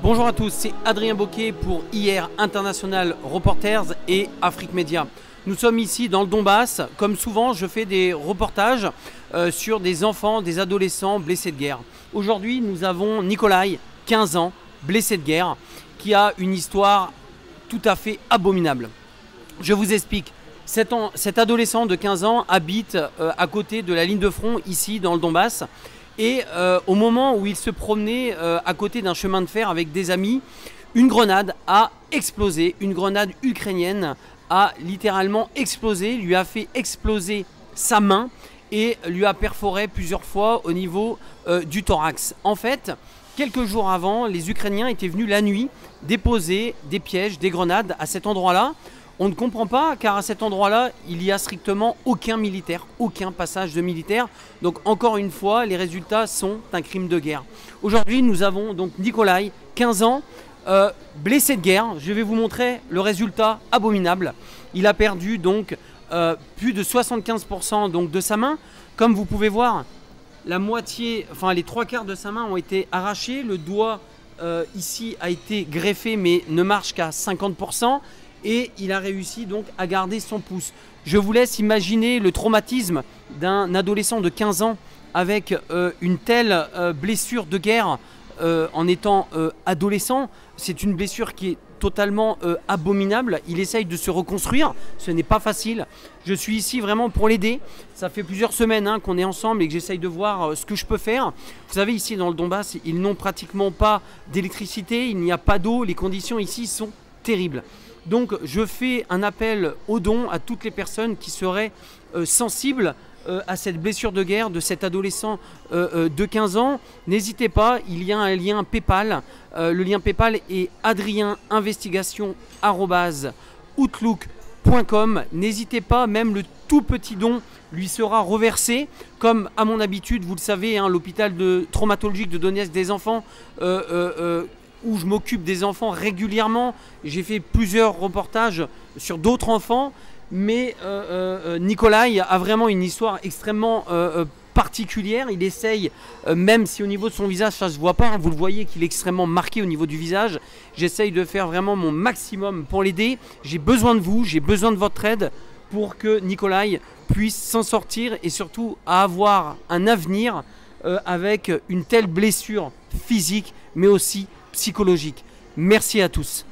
Bonjour à tous, c'est Adrien Boquet pour IR International Reporters et Afrique Média. Nous sommes ici dans le Donbass. Comme souvent, je fais des reportages sur des enfants, des adolescents blessés de guerre. Aujourd'hui, nous avons Nikolai, 15 ans, blessé de guerre, qui a une histoire tout à fait abominable. Je vous explique. Cet adolescent de 15 ans habite à côté de la ligne de front, ici dans le Donbass. Et au moment où il se promenait à côté d'un chemin de fer avec des amis, une grenade a explosé. Une grenade ukrainienne a littéralement explosé, lui a fait exploser sa main et lui a perforé plusieurs fois au niveau du thorax. En fait, quelques jours avant, les Ukrainiens étaient venus la nuit déposer des pièges, des grenades à cet endroit-là. On ne comprend pas car à cet endroit-là, il n'y a strictement aucun militaire, aucun passage de militaire. Donc encore une fois, les résultats sont un crime de guerre. Aujourd'hui, nous avons donc Nikolai, 15 ans, blessé de guerre. Je vais vous montrer le résultat abominable. Il a perdu donc plus de 75% donc, de sa main. Comme vous pouvez voir, la moitié, enfin les 3/4 de sa main ont été arrachés. Le doigt ici a été greffé mais ne marche qu'à 50%. Et il a réussi donc à garder son pouce. Je vous laisse imaginer le traumatisme d'un adolescent de 15 ans avec une telle blessure de guerre en étant adolescent. C'est une blessure qui est totalement abominable. Il essaye de se reconstruire, ce n'est pas facile. Je suis ici vraiment pour l'aider. Ça fait plusieurs semaines qu'on est ensemble et que j'essaye de voir ce que je peux faire. Vous savez, ici dans le Donbass, ils n'ont pratiquement pas d'électricité, il n'y a pas d'eau, les conditions ici sont terribles. Donc je fais un appel aux dons à toutes les personnes qui seraient sensibles à cette blessure de guerre de cet adolescent de 15 ans. N'hésitez pas, il y a un lien PayPal. Le lien PayPal est adrieninvestigation@outlook.com. N'hésitez pas, même le tout petit don lui sera reversé. Comme à mon habitude, vous le savez, l'hôpital traumatologique de Donetsk des enfants où je m'occupe des enfants régulièrement. J'ai fait plusieurs reportages sur d'autres enfants, mais Nikolai a vraiment une histoire extrêmement particulière. Il essaye, même si au niveau de son visage, ça ne se voit pas, vous le voyez qu'il est extrêmement marqué au niveau du visage. J'essaye de faire vraiment mon maximum pour l'aider. J'ai besoin de vous, j'ai besoin de votre aide pour que Nikolai puisse s'en sortir et surtout avoir un avenir avec une telle blessure physique, mais aussi psychologique. Merci à tous.